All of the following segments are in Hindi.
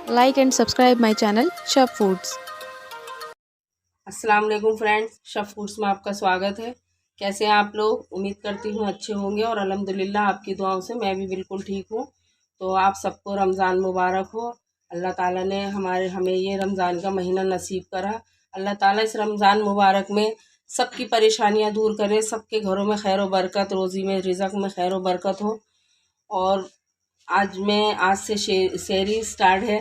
Like and subscribe my channel Shop Foods. अस्सलाम वालेकुम फ्रेंड्स, शफ फूड्स में आपका स्वागत है। कैसे हैं आप लोग? उम्मीद करती हूँ अच्छे होंगे और अल्हम्दुलिल्लाह आपकी दुआओं से मैं भी बिल्कुल ठीक हूँ। तो आप सबको रमज़ान मुबारक हो। अल्लाह ताला ने हमें ये रमज़ान का महीना नसीब करा। अल्लाह ताला इस रमज़ान मुबारक में सबकी परेशानियाँ दूर करे, सबके घरों में खैर व बरकत, रोज़ी में रिज़्क़ में खैर व बरकत हो। और आज से शहरी स्टार्ट है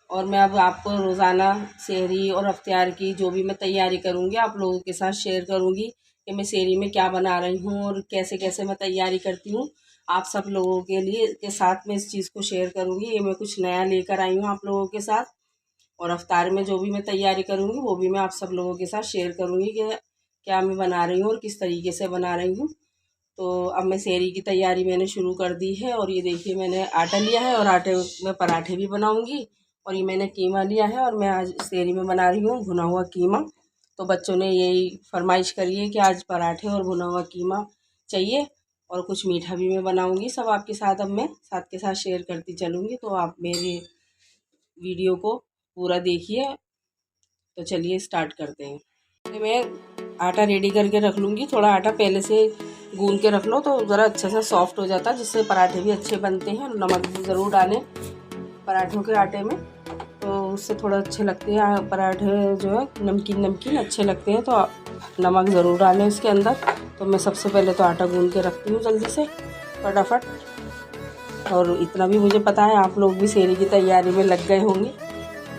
और मैं अब आपको रोज़ाना सहरी और अफ्तार की जो भी मैं तैयारी करूँगी आप लोगों के साथ शेयर करूँगी कि मैं सहरी में क्या बना रही हूँ और कैसे कैसे मैं तैयारी करती हूँ। आप सब लोगों के लिए के साथ में इस चीज़ को शेयर करूँगी। ये मैं कुछ नया लेकर आई हूँ आप लोगों के साथ, और अफ्तार में जो भी मैं तैयारी करूँगी वो भी मैं आप सब लोगों के साथ शेयर करूँगी कि क्या मैं बना रही हूँ और किस तरीके से बना रही हूँ। तो अब मैं सहरी की तैयारी मैंने शुरू कर दी है। और ये देखिए मैंने आटा लिया है और आटे में पराठे भी बनाऊंगी। और ये मैंने कीमा लिया है और मैं आज सहरी में बना रही हूँ भुना हुआ कीमा। तो बच्चों ने यही फरमाइश करी है कि आज पराठे और भुना हुआ कीमा चाहिए, और कुछ मीठा भी मैं बनाऊंगी। सब आपके साथ अब मैं साथ के साथ शेयर करती चलूँगी, तो आप मेरे वीडियो को पूरा देखिए। तो चलिए स्टार्ट करते हैं। मैं आटा रेडी करके रख लूँगी। थोड़ा आटा पहले से गूंद के रख लो तो ज़रा अच्छे से सॉफ्ट हो जाता है, जिससे पराठे भी अच्छे बनते हैं। नमक भी ज़रूर डालें पराठों के आटे में, तो उससे थोड़ा अच्छे लगते हैं पराठे, जो है नमकीन नमकीन अच्छे लगते हैं। तो नमक ज़रूर डालें इसके अंदर। तो मैं सबसे पहले तो आटा गूंद के रखती हूँ जल्दी से फटाफट। और इतना भी मुझे पता है आप लोग भी सहरी की तैयारी में लग गए होंगे।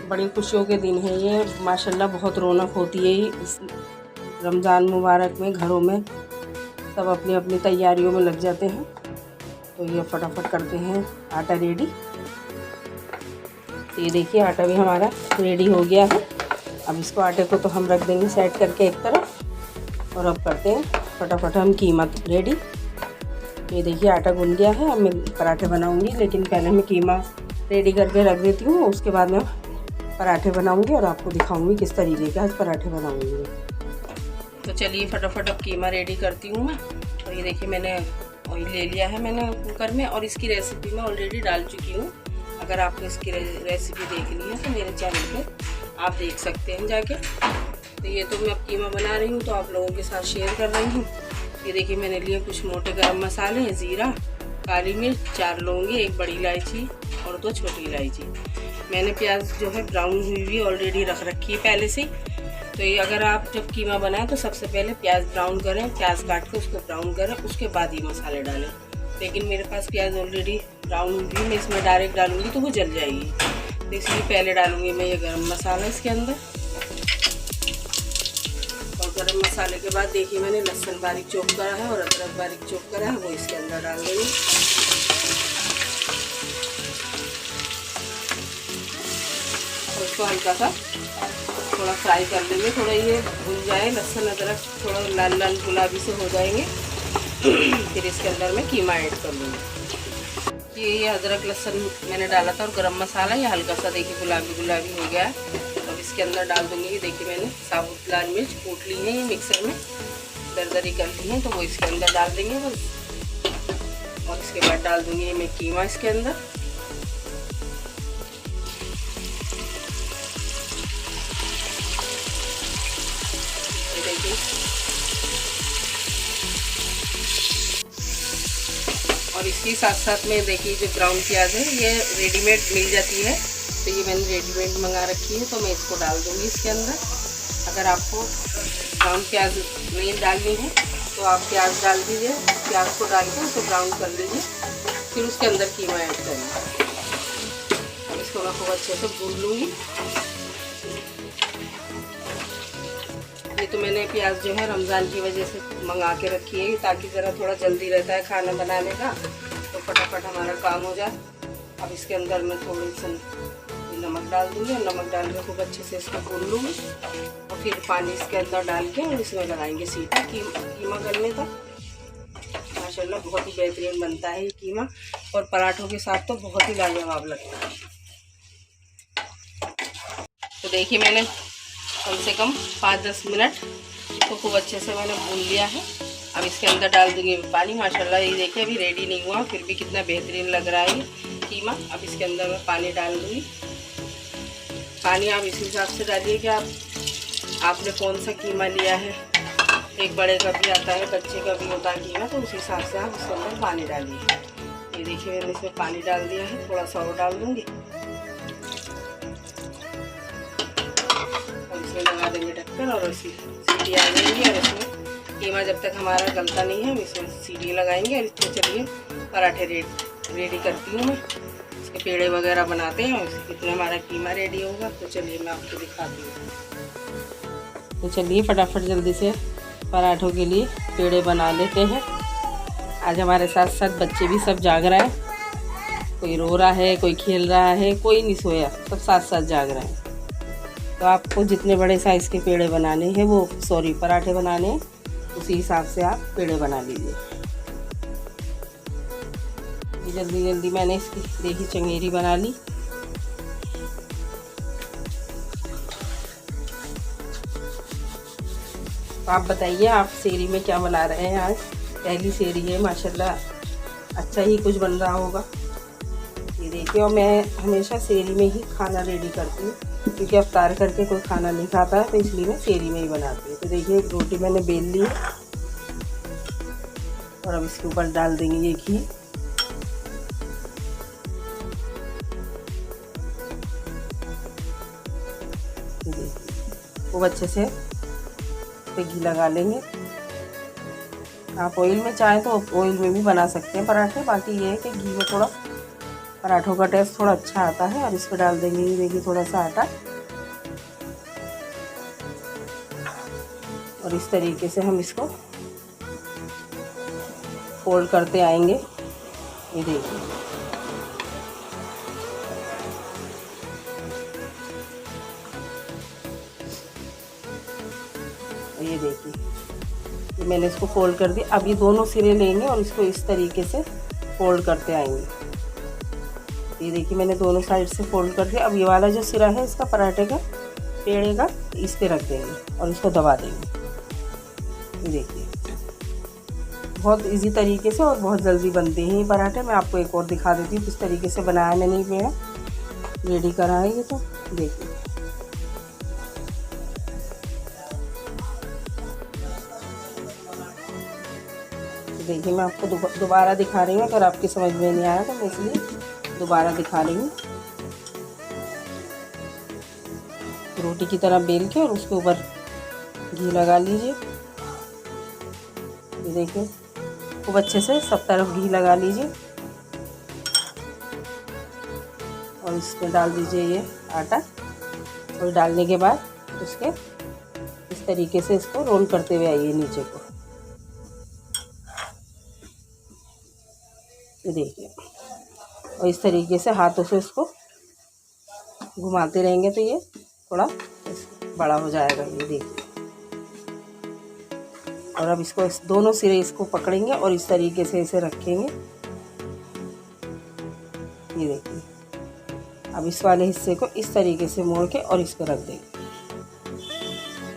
बड़ी खुशियों के दिन है ये, माशाल्लाह बहुत रौनक होती है इस रमज़ान मुबारक में। घरों में सब अपनी अपनी तैयारियों में लग जाते हैं। तो ये फटाफट करते हैं आटा रेडी। तो ये देखिए आटा भी हमारा रेडी हो गया है। अब इसको आटे को तो हम रख देंगे साइड करके एक तरफ, और अब करते हैं फटाफट हम कीमा रेडी। ये देखिए आटा गूंद गया है। अब मैं पराठे बनाऊंगी, लेकिन पहले मैं कीमा रेडी करके रख देती हूँ, उसके बाद मैं पराठे बनाऊंगी और आपको दिखाऊंगी किस तरीके के आज पराठे बनाऊंगी। तो चलिए फटाफट अब कीमा रेडी करती हूँ मैं। और ये देखिए मैंने ऑयल ले लिया है मैंने कुकर में, और इसकी रेसिपी मैं ऑलरेडी डाल चुकी हूँ। अगर आपको इसकी रेसिपी देखनी है तो मेरे चैनल पे आप देख सकते हैं जाके। तो ये तो मैं अब कीमा बना रही हूँ तो आप लोगों के साथ शेयर कर रही हूँ। ये देखिए मैंने लिए कुछ मोटे गरम मसाले, ज़ीरा, काली मिर्च, 4 लौंगे, 1 बड़ी इलायची और 2 छोटी इलायची। मैंने प्याज जो है ब्राउन हुई हुई ऑलरेडी रख रखी है पहले से। तो ये अगर आप जब कीमा बनाएं तो सबसे पहले प्याज ब्राउन करें, प्याज काट के उसको ब्राउन करें, उसके बाद ये मसाले डालें। लेकिन मेरे पास प्याज ऑलरेडी ब्राउन हुई, मैं इसमें डायरेक्ट डालूंगी तो वो जल जाएगी। तो इसलिए पहले डालूंगी मैं ये गरम मसाला इसके अंदर। और गरम मसाले के बाद देखिए मैंने लहसुन बारीक चॉप करा है और अदरक बारीक चॉप करा है, वो इसके अंदर डाल देंगे। और इसको हल्का सा थोड़ा फ्राई कर लेंगे, थोड़ा ये भुन जाए, लहसुन अदरक थोड़ा लाल लाल गुलाबी से हो जाएंगे। फिर इसके अंदर मैं कीमा ऐड कर लूँगी। ये अदरक लहसुन मैंने डाला था और गरम मसाला ये हल्का सा देखिए गुलाबी गुलाबी हो गया है। अब इसके अंदर डाल दूँगी। ये देखिए मैंने साबुत लाल मिर्च कूट ली है, ये मिक्सर में दरदरी कर ली है, तो वो इसके अंदर डाल देंगे बस। और इसके बाद डाल दूँगी मैं कीमा इसके अंदर। देखिए और इसके साथ साथ में देखिए जो ब्राउन प्याज है ये रेडीमेड मिल जाती है, तो ये मैंने रेडीमेड मंगा रखी है, तो मैं इसको डाल दूँगी इसके अंदर। अगर आपको ब्राउन प्याज नहीं डालनी है तो आप प्याज डाल दीजिए, प्याज को डाल के उसको ब्राउन कर लीजिए, फिर उसके अंदर कीमा ऐड करेंगे। अब इसको मैं खूब अच्छे से भून लूँगी। ये तो मैंने प्याज जो है रमज़ान की वजह से मंगा के रखी है, ताकि ज़रा थोड़ा जल्दी रहता है खाना बनाने का, तो फटाफट हमारा काम हो जाए। अब इसके अंदर मैं थोड़ी सी नमक डाल दूँगी और नमक डाल के खूब अच्छे से इसको भून लूँगी। और फिर पानी इसके अंदर डाल के और इसमें लगाएंगे सीटी कीमा गलने तक। माशाल्लाह बहुत ही बेहतरीन बनता है ये कीमा, और पराठों के साथ तो बहुत ही लाजवाब लगता है। तो देखिए मैंने कम से कम 5-10 मिनट इसको खूब अच्छे से मैंने भून लिया है। अब इसके अंदर डाल दूँगी पानी। माशाल्लाह ये देखिए अभी रेडी नहीं हुआ, फिर भी कितना बेहतरीन लग रहा है ये कीमा। अब इसके अंदर मैं पानी डाल दूँगी पानी आप इसी हिसाब से डालिए कि आपने कौन सा कीमा लिया है। एक बड़े का भी आता है, बच्चे का भी होता है कीमा, तो उस हिसाब से आप उसके अंदर पानी डालिए। ये देखिए मैंने इसमें पानी डाल दिया है, थोड़ा सा और डाल दूँगी और इसमें लगा देंगे ढक्कन और इसी सीटी आ जाएंगी। और इसमें कीमा जब तक हमारा गलता नहीं है हम इसमें सीटी लगाएंगे। और इसमें चलिए पराठे रेडी करती हूँ मैं। इसके पेड़े वगैरह बनाते हैं और कितना हमारा कीमा रेडी होगा तो चलिए मैं आपको दिखाती हूँ। तो चलिए फटाफट जल्दी से पराठों के लिए पेड़े बना लेते हैं। आज हमारे साथ साथ बच्चे भी सब जाग रहे हैं, कोई रो रहा है, कोई खेल रहा है, कोई नहीं सोया, सब साथ साथ जाग रहे हैं। तो आपको जितने बड़े साइज़ के पेड़े बनाने हैं पराठे बनाने हैं, उसी हिसाब से आप पेड़े बना लीजिए। जल्दी जल्दी मैंने इसकी देखी चंगेरी बना ली। आप बताइए आप सेरी में क्या बना रहे हैं। आज पहली सेरी है, माशाल्लाह अच्छा ही कुछ बन रहा होगा। ये देखिए, और मैं हमेशा सेरी में ही खाना रेडी करती हूँ क्योंकि अफ्तार करके कोई खाना नहीं खाता है, तो इसलिए मैं सेरी में ही बनाती हूँ। तो देखिए एक रोटी मैंने बेल ली है और अब इसके ऊपर डाल देंगे ये घी। खूब अच्छे से पे घी लगा लेंगे। आप ऑयल में चाहें तो ऑयल में भी बना सकते हैं पराठे, बाकी ये है कि घी में थोड़ा पराठों का टेस्ट थोड़ा अच्छा आता है। और इस पर डाल देंगे ये देखिए थोड़ा सा आटा और इस तरीके से हम इसको फोल्ड करते आएंगे। ये देखिए ये देखिए ये मैंने इसको फोल्ड कर दिया। अब ये दोनों सिरे लेंगे और इसको इस तरीके से फोल्ड करते आएंगे। ये देखिए मैंने दोनों साइड से फोल्ड कर दिया। अब ये वाला जो सिरा है इसका पराठे का पेड़े का इस पे रख देंगे और इसको दबा देंगे। ये देखिए बहुत इजी तरीके से और बहुत जल्दी बनते हैं ये पराठे। मैं आपको एक और दिखा देती हूँ किस तरीके से बनाया मैंने ये पेड़ा रेडी करा है। ये तो देखिए देखिए मैं आपको दोबारा दिखा रही हूँ, अगर आपकी समझ में नहीं आया तो मैं इसलिए दोबारा दिखा रही हूँ। रोटी की तरह बेल के और उसके ऊपर घी लगा लीजिए। ये देखिए खूब अच्छे से सब तरफ घी लगा लीजिए और इसमें डाल दीजिए ये आटा। और डालने के बाद उसके इस तरीके से इसको रोल करते हुए आइए नीचे को। ये देखिए और इस तरीके से हाथों से इसको घुमाते रहेंगे तो ये थोड़ा बड़ा हो जाएगा। ये देखिए और अब इसको दोनों सिरे इसको पकड़ेंगे और इस तरीके से इसे रखेंगे। ये देखिए अब इस वाले हिस्से को इस तरीके से मोड़ के और इस पर रख देंगे।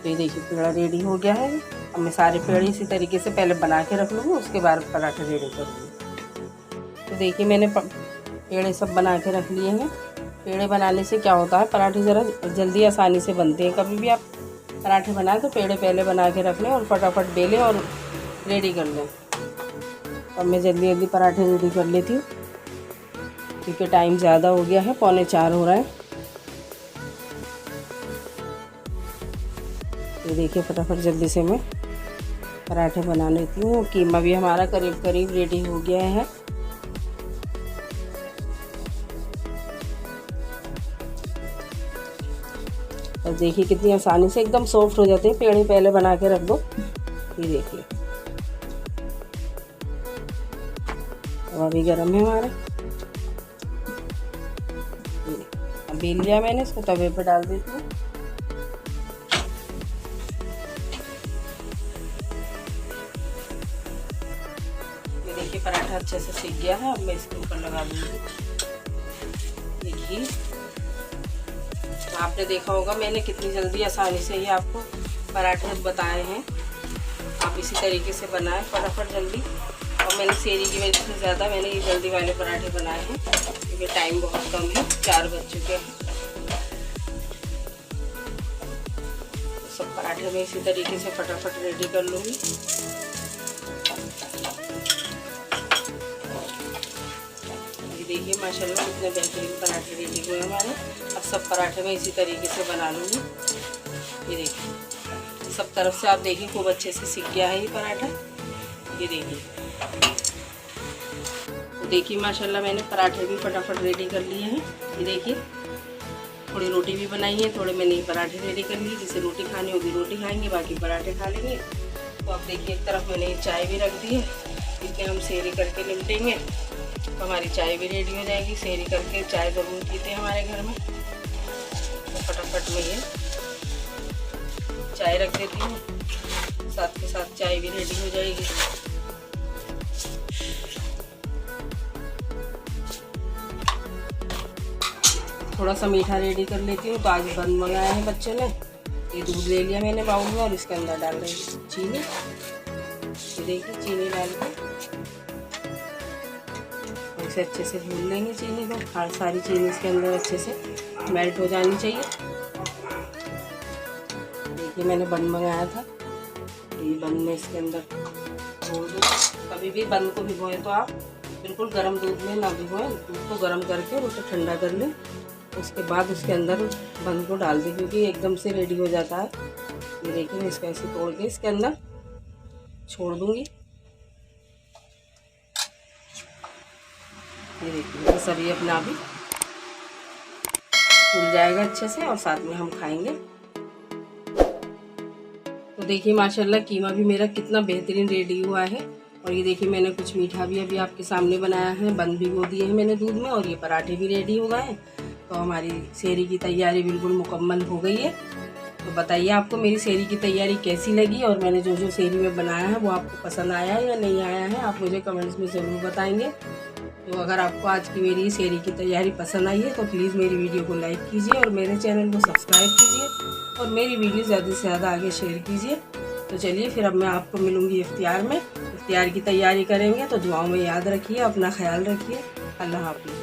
तो ये देखिए पेड़ा रेडी हो गया है। अब मैं सारे पेड़े इसी तरीके से पहले बना के रख लूँगी, उसके बाद पराठे रेडी करूँगी। तो देखिए मैंने पेड़े सब बना के रख लिए हैं। पेड़े बनाने से क्या होता है, पराठे ज़रा जल्दी आसानी से बनते हैं। कभी भी आप पराठे बनाएं तो पेड़े पहले बना के रख लें और फटाफट बेलें और रेडी कर लें। अब मैं जल्दी जल्दी पराठे रेडी कर लेती हूँ क्योंकि टाइम ज़्यादा हो गया है, 3:45 हो रहा है। ये देखिए फटाफट जल्दी से मैं पराठे बना लेती हूँ। कीमा भी हमारा करीब करीब रेडी हो गया है। और देखिए कितनी आसानी से एकदम सॉफ्ट हो जाते हैं। पेड़े पहले बना के रख दो। ये देखिए अब अभी गर्म है हमारा। अब बेल लिया मैंने, इसको तवे पे डाल देती हूँ। ये देखिए पराठा अच्छे से सीख गया है। अब मैं इसके ऊपर लगा दूँगी ये घी। आपने देखा होगा मैंने कितनी जल्दी आसानी से ये आपको पराठे बताए हैं। आप इसी तरीके से बनाएं फटाफट जल्दी। और मैंने सेरी की वजह से ज़्यादा मैंने ये जल्दी वाले पराठे बनाए हैं क्योंकि टाइम बहुत कम है, 4 बज चुके हैं। पराठे मैं इसी तरीके से फटाफट रेडी कर लूँगी। देखिए माशाल्लाह कितने बेहतरीन पराठे रेडी हुए हमारे। अब सब पराठे मैं इसी तरीके से बना लूँगी। ये देखिए सब तरफ से आप देखिए खूब अच्छे से सिक गया है ये पराठा। ये देखिए, तो देखिए माशाल्लाह मैंने पराठे भी फटाफट रेडी कर लिए हैं। ये देखिए थोड़ी रोटी भी बनाई है, थोड़े मैंने पराठे रेडी कर लिए। जिसे रोटी खानी होगी रोटी खाएंगे, बाकी पराठे खा लेंगे। तो अब देखिए एक तरफ मैंने चाय भी रख दी है, इसमें हम सेहरी करके निपटेंगे तो हमारी चाय भी रेडी हो जाएगी। सेहरी करके चाय ज़रूर पीते हैं हमारे घर में, तो फटाफट में ये चाय रख देती हूँ, साथ के साथ चाय भी रेडी हो जाएगी। थोड़ा सा मीठा रेडी कर लेती हूँ। तो आज बंद मंगाया है बच्चों ने। ये दूध ले लिया मैंने बाउल में और इसके अंदर डाल रही हूँ चीनी। ये देखिए चीनी डाल के इसे अच्छे से भून लेंगे। चीनी को हर सारी चीनी इसके अंदर अच्छे से मेल्ट हो जानी चाहिए। देखिए मैंने बंद मंगाया था, ये बंद में इसके अंदर भून दूँ। कभी भी बंद को भिगोएं तो आप बिल्कुल गर्म दूध में ना भिगोएं, दूध को गर्म करके उसे ठंडा कर लें, उसके बाद उसके अंदर बंद को डाल दें, क्योंकि एकदम से रेडी हो जाता है। ये देखिए मैं इसको ऐसे तोड़ के इसके अंदर छोड़ दूँगी। ये देखिए बस अभी अपना भी फूल जाएगा अच्छे से और साथ में हम खाएंगे। तो देखिए माशाल्लाह कीमा भी मेरा कितना बेहतरीन रेडी हुआ है। और ये देखिए मैंने कुछ मीठा भी अभी आपके सामने बनाया है, बंद भिगो दिए हैं मैंने दूध में, और ये पराठे भी रेडी हो गए हैं। तो हमारी सेहरी की तैयारी बिल्कुल मुकम्मल हो गई है। तो बताइए आपको मेरी सेहरी की तैयारी कैसी लगी, और मैंने जो जो सेहरी में बनाया है वो आपको पसंद आया है या नहीं आया है, आप मुझे कमेंट्स में ज़रूर बताएंगे। तो अगर आपको आज की मेरी सेहरी की तैयारी पसंद आई है तो प्लीज़ मेरी वीडियो को लाइक कीजिए और मेरे चैनल को सब्सक्राइब कीजिए और मेरी वीडियो ज़्यादा से ज़्यादा आगे शेयर कीजिए। तो चलिए फिर अब मैं आपको मिलूँगी इफ्तियार में। इफ्तियार की तैयारी करेंगे, तो दुआओं में याद रखिए, अपना ख्याल रखिए। अल्लाह हाफ़िज़।